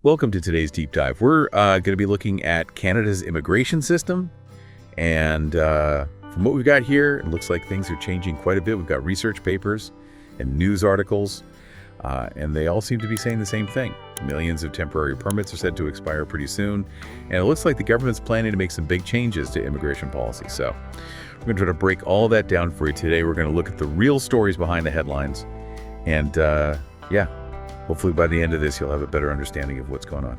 Welcome to today's deep dive. We're going to be looking at Canada's immigration system. And from what we've got here, it looks like things are changing quite a bit. We've got research papers and news articles, and they all seem to be saying the same thing. Millions of temporary permits are set to expire pretty soon. And it looks like the government's planning to make some big changes to immigration policy. So we're going to try to break all of that down for you today. We're going to look at the real stories behind the headlines. And hopefully by the end of this, you'll have a better understanding of what's going on.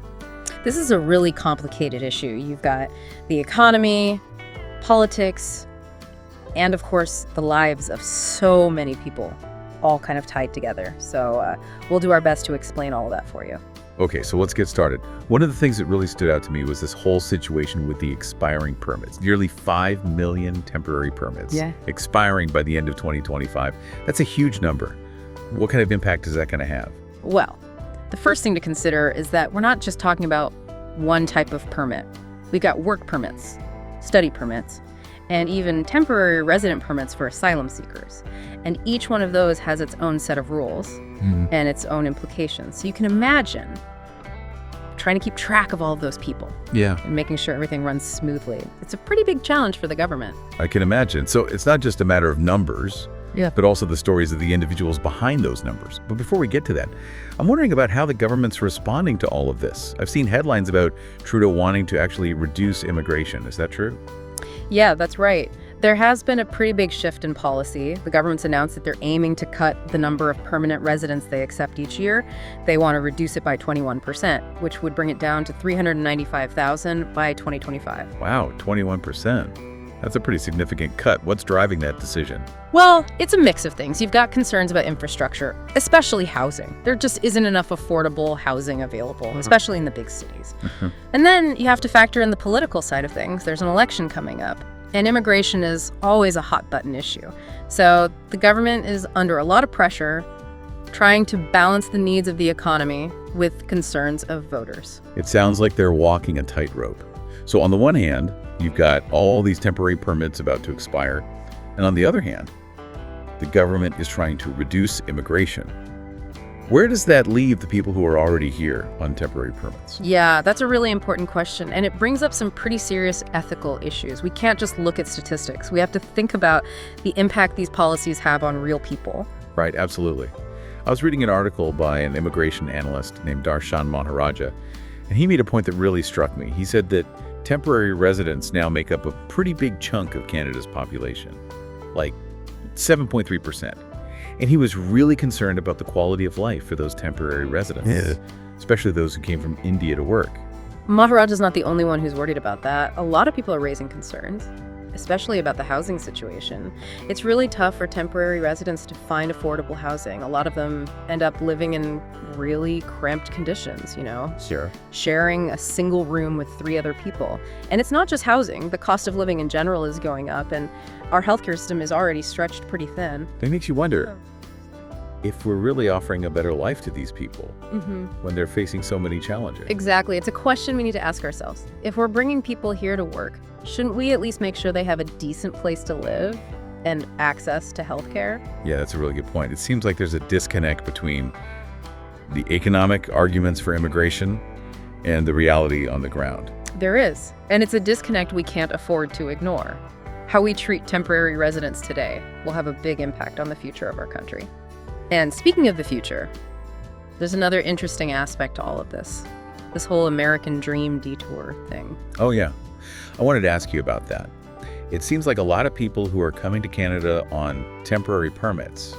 This is a really complicated issue. You've got the economy, politics, and of course, the lives of so many people all kind of tied together. So we'll do our best to explain all of that for you. Okay, so let's get started. One of the things that really stood out to me was this whole situation with the expiring permits. Nearly 5 million temporary permits expiring by the end of 2025. That's a huge number. What kind of impact is that going to have? Well, the first thing to consider is that we're not just talking about one type of permit. We've got work permits, study permits, and even temporary resident permits for asylum seekers. And each one of those has its own set of rules and its own implications. So you can imagine trying to keep track of all of those people and making sure everything runs smoothly. It's a pretty big challenge for the government. I can imagine. So it's not just a matter of numbers, but also the stories of the individuals behind those numbers. But before we get to that, I'm wondering about how the government's responding to all of this. I've seen headlines about Trudeau wanting to actually reduce immigration. Is that true? Yeah, that's right. There has been a pretty big shift in policy. The government's announced that they're aiming to cut the number of permanent residents they accept each year. They want to reduce it by 21%, which would bring it down to 395,000 by 2025. Wow, 21%. That's a pretty significant cut. What's driving that decision? Well, it's a mix of things. You've got concerns about infrastructure, especially housing. There just isn't enough affordable housing available, especially in the big cities. And then you have to factor in the political side of things. There's an election coming up, and immigration is always a hot button issue. So the government is under a lot of pressure trying to balance the needs of the economy with concerns of voters. It sounds like they're walking a tightrope. So on the one hand, you've got all these temporary permits about to expire. And on the other hand, the government is trying to reduce immigration. Where does that leave the people who are already here on temporary permits? Yeah, that's a really important question. And it brings up some pretty serious ethical issues. We can't just look at statistics. We have to think about the impact these policies have on real people. Right, absolutely. I was reading an article by an immigration analyst named Darshan Maharaja, and he made a point that really struck me. He said that temporary residents now make up a pretty big chunk of Canada's population, like 7.3%. And he was really concerned about the quality of life for those temporary residents, especially those who came from India to work. Maharaja's not the only one who's worried about that. A lot of people are raising concerns, especially about the housing situation. It's really tough for temporary residents to find affordable housing. A lot of them end up living in really cramped conditions, sharing a single room with 3 other people. And it's not just housing. The cost of living in general is going up, and our healthcare system is already stretched pretty thin. That makes you wonder if we're really offering a better life to these people when they're facing so many challenges. Exactly. It's a question we need to ask ourselves. If we're bringing people here to work, shouldn't we at least make sure they have a decent place to live and access to healthcare? Yeah, that's a really good point. It seems like there's a disconnect between the economic arguments for immigration and the reality on the ground. There is. And it's a disconnect we can't afford to ignore. How we treat temporary residents today will have a big impact on the future of our country. And speaking of the future, there's another interesting aspect to all of this whole American dream detour thing. Oh, yeah. I wanted to ask you about that. It seems like a lot of people who are coming to Canada on temporary permits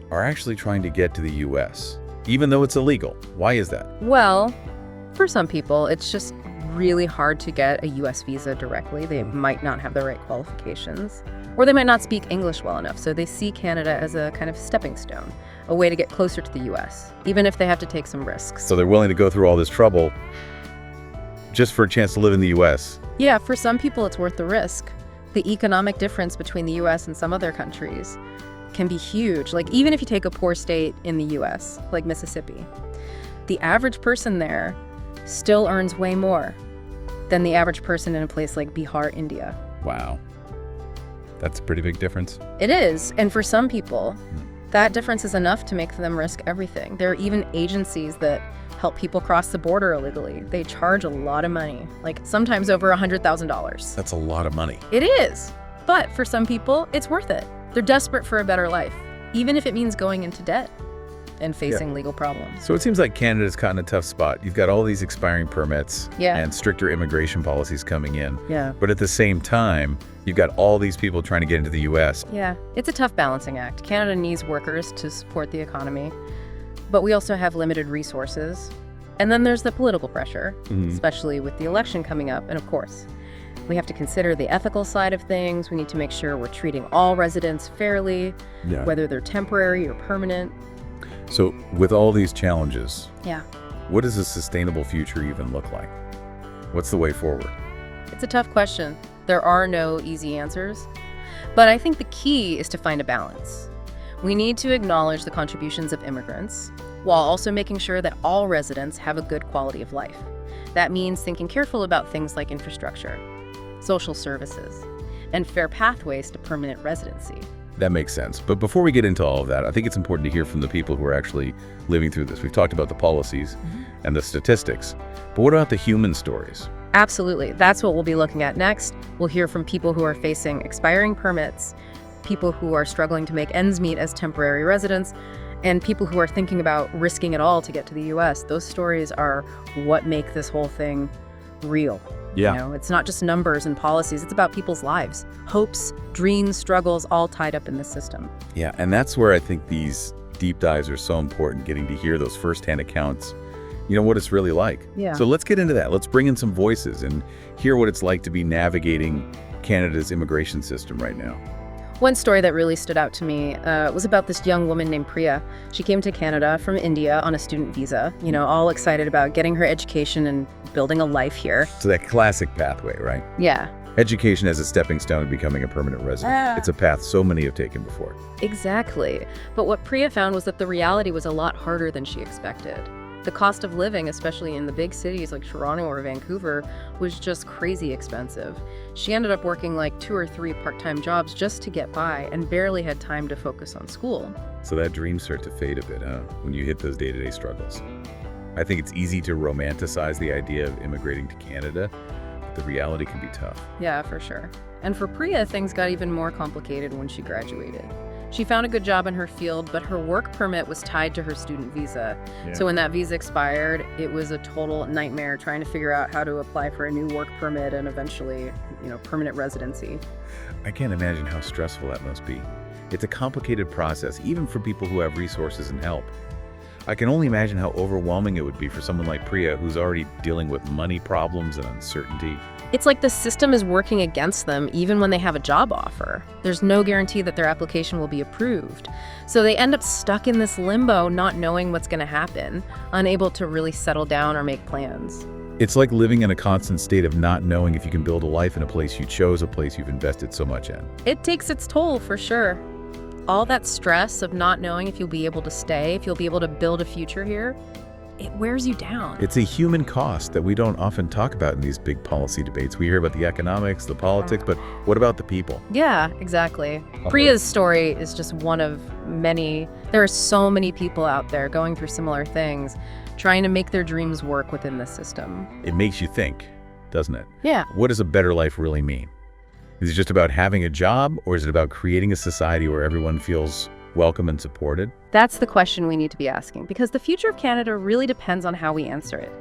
are actually trying to get to the U.S., even though it's illegal. Why is that? Well, for some people, it's just really hard to get a U.S. visa directly. They might not have the right qualifications, or they might not speak English well enough, so they see Canada as a kind of stepping stone, a way to get closer to the U.S., even if they have to take some risks. So they're willing to go through all this trouble just for a chance to live in the U.S. Yeah, for some people, it's worth the risk. The economic difference between the U.S. and some other countries can be huge. Like, even if you take a poor state in the U.S., like Mississippi, the average person there still earns way more than the average person in a place like Bihar, India. Wow. That's a pretty big difference. It is. And for some people, that difference is enough to make them risk everything. There are even agencies that help people cross the border illegally. They charge a lot of money, like sometimes over $100,000. That's a lot of money. It is. But for some people, it's worth it. They're desperate for a better life, even if it means going into debt and facing legal problems. So it seems like Canada's caught in a tough spot. You've got all these expiring permits and stricter immigration policies coming in. Yeah. But at the same time, you've got all these people trying to get into the U.S. Yeah, it's a tough balancing act. Canada needs workers to support the economy, but we also have limited resources. And then there's the political pressure, especially with the election coming up. And of course, we have to consider the ethical side of things. We need to make sure we're treating all residents fairly, whether they're temporary or permanent. So with all these challenges, Yeah, what does a sustainable future even look like? What's the way forward? it's a tough question. There are no easy answers. But I think the key is to find a balance. We need to acknowledge the contributions of immigrants while also making sure that all residents have a good quality of life. That means thinking careful about things like infrastructure, social services, and fair pathways to permanent residency. That makes sense. But before we get into all of that, I think it's important to hear from the people who are actually living through this. We've talked about the policies and the statistics, but what about the human stories? Absolutely. That's what we'll be looking at next. We'll hear from people who are facing expiring permits, people who are struggling to make ends meet as temporary residents, and people who are thinking about risking it all to get to the U.S. Those stories are what make this whole thing real. Yeah. You know, it's not just numbers and policies, it's about people's lives, hopes, dreams, struggles, all tied up in this system. Yeah, and that's where I think these deep dives are so important, getting to hear those firsthand accounts, you know, what it's really like. Yeah. So let's get into that. Let's bring in some voices and hear what it's like to be navigating Canada's immigration system right now. One story that really stood out to me was about this young woman named Priya. She came to Canada from India on a student visa, you know, all excited about getting her education and building a life here. So that classic pathway, right? Yeah, Education as a stepping stone to becoming a permanent resident. It's a path so many have taken before. exactly. But what Priya found was that the reality was a lot harder than she expected. The cost of living, especially in the big cities like Toronto or Vancouver, was just crazy expensive. She ended up working like 2 or 3 part-time jobs just to get by and barely had time to focus on school. So that dreams start to fade a bit, huh? When you hit those day-to-day struggles. I think it's easy to romanticize the idea of immigrating to Canada, but the reality can be tough. Yeah, for sure. And for Priya, things got even more complicated when she graduated. She found a good job in her field, but her work permit was tied to her student visa. So when that visa expired, it was a total nightmare trying to figure out how to apply for a new work permit and eventually, you know, permanent residency. I can't imagine how stressful that must be. It's a complicated process, even for people who have resources and help. I can only imagine how overwhelming it would be for someone like Priya, who's already dealing with money problems and uncertainty. It's like the system is working against them even when they have a job offer. There's no guarantee that their application will be approved. So they end up stuck in this limbo, not knowing what's going to happen, unable to really settle down or make plans. It's like living in a constant state of not knowing if you can build a life in a place you chose, a place you've invested so much in. It takes its toll for sure. All that stress of not knowing if you'll be able to stay, if you'll be able to build a future here, it wears you down. It's a human cost that we don't often talk about in these big policy debates. We hear about the economics, the politics, but what about the people? Yeah, exactly. Priya's story is just one of many. There are so many people out there going through similar things, trying to make their dreams work within the system. It makes you think, doesn't it? Yeah. What does a better life really mean? Is it just about having a job, or is it about creating a society where everyone feels welcome and supported? That's the question we need to be asking, because the future of Canada really depends on how we answer it.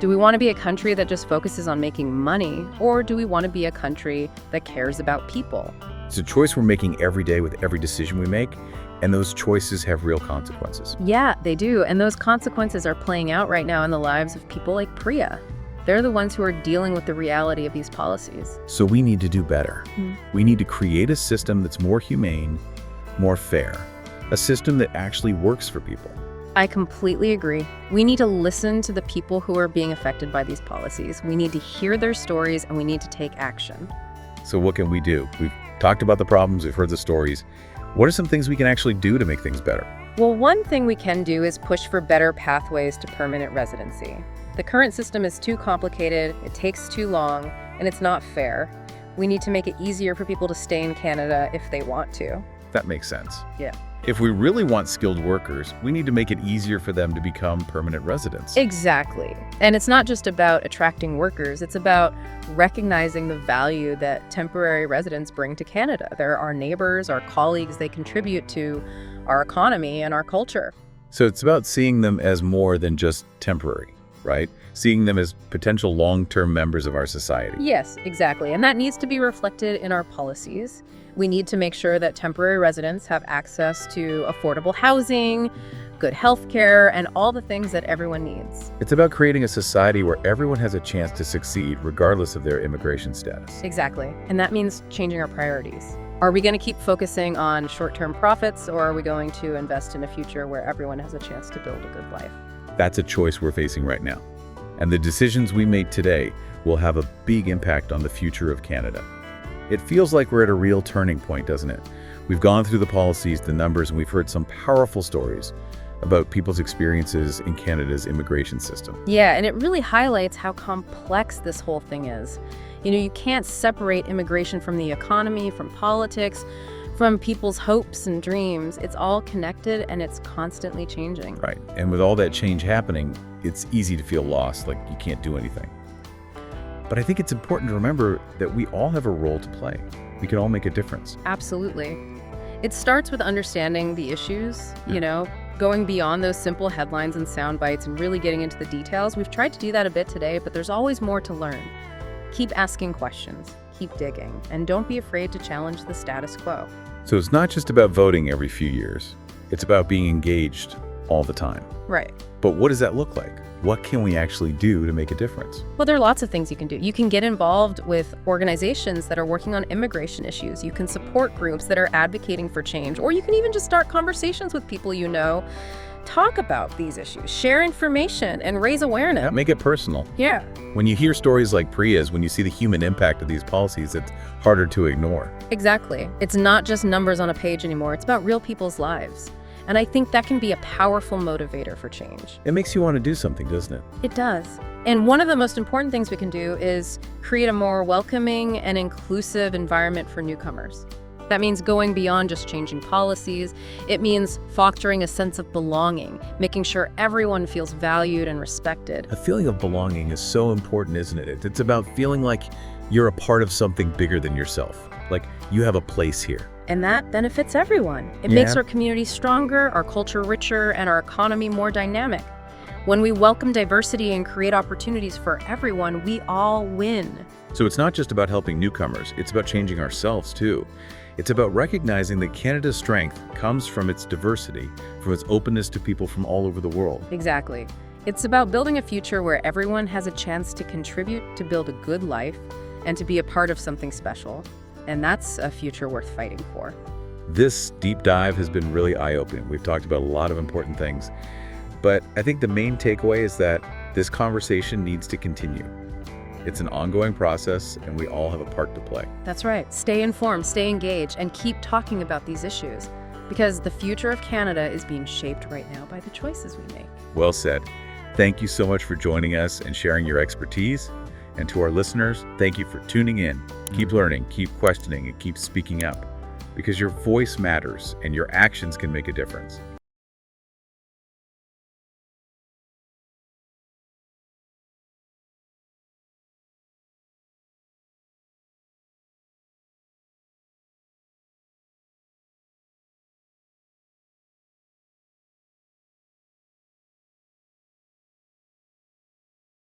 Do we want to be a country that just focuses on making money, or do we want to be a country that cares about people? It's a choice we're making every day with every decision we make, and those choices have real consequences. Yeah, they do, and those consequences are playing out right now in the lives of people like Priya. They're the ones who are dealing with the reality of these policies. So we need to do better. We need to create a system that's more humane, more fair, a system that actually works for people. I completely agree. We need to listen to the people who are being affected by these policies. We need to hear their stories, and we need to take action. So what can we do? We've talked about the problems, we've heard the stories. What are some things we can actually do to make things better? Well, one thing we can do is push for better pathways to permanent residency. The current system is too complicated, it takes too long, and it's not fair. We need to make it easier for people to stay in Canada if they want to. That makes sense. Yeah. If we really want skilled workers, we need to make it easier for them to become permanent residents. Exactly. And it's not just about attracting workers, it's about recognizing the value that temporary residents bring to Canada. They're our neighbors, our colleagues, they contribute to our economy and our culture. So it's about seeing them as more than just temporary, right? Seeing them as potential long-term members of our society. Yes, exactly. And that needs to be reflected in our policies. We need to make sure that temporary residents have access to affordable housing, good health care, and all the things that everyone needs. It's about creating a society where everyone has a chance to succeed regardless of their immigration status. Exactly. And that means changing our priorities. Are we going to keep focusing on short-term profits, or are we going to invest in a future where everyone has a chance to build a good life? That's a choice we're facing right now. And the decisions we make today will have a big impact on the future of Canada. It feels like we're at a real turning point, doesn't it? We've gone through the policies, the numbers, and we've heard some powerful stories about people's experiences in Canada's immigration system. Yeah, and it really highlights how complex this whole thing is. You know, you can't separate immigration from the economy, from politics, from people's hopes and dreams. It's all connected and it's constantly changing. Right. And with all that change happening, it's easy to feel lost, like you can't do anything. But I think it's important to remember that we all have a role to play. We can all make a difference. Absolutely. It starts with understanding the issues, going beyond those simple headlines and sound bites and really getting into the details. We've tried to do that a bit today, but there's always more to learn. Keep asking questions, keep digging, and don't be afraid to challenge the status quo. So it's not just about voting every few years. It's about being engaged all the time. Right. But what does that look like? What can we actually do to make a difference? Well, there are lots of things you can do. You can get involved with organizations that are working on immigration issues. You can support groups that are advocating for change, or you can even just start conversations with people you know. Talk about these issues, share information, and raise awareness. Make it personal. Yeah. When you hear stories like Priya's, when you see the human impact of these policies, it's harder to ignore. Exactly. It's not just numbers on a page anymore. It's about real people's lives. And I think that can be a powerful motivator for change. It makes you want to do something, doesn't it? It does. And one of the most important things we can do is create a more welcoming and inclusive environment for newcomers. That means going beyond just changing policies. It means fostering a sense of belonging, making sure everyone feels valued and respected. A feeling of belonging is so important, isn't it? It's about feeling like you're a part of something bigger than yourself, like you have a place here. And that benefits everyone. It makes our community stronger, our culture richer, and our economy more dynamic. When we welcome diversity and create opportunities for everyone, we all win. So it's not just about helping newcomers, it's about changing ourselves too. It's about recognizing that Canada's strength comes from its diversity, from its openness to people from all over the world. Exactly. It's about building a future where everyone has a chance to contribute, to build a good life, and to be a part of something special. And that's a future worth fighting for. This deep dive has been really eye-opening. We've talked about a lot of important things, but I think the main takeaway is that this conversation needs to continue. It's an ongoing process, and we all have a part to play. That's right. Stay informed, stay engaged, and keep talking about these issues, because the future of Canada is being shaped right now by the choices we make. Well said. Thank you so much for joining us and sharing your expertise. And to our listeners, thank you for tuning in. Keep learning, keep questioning, and keep speaking up, because your voice matters and your actions can make a difference.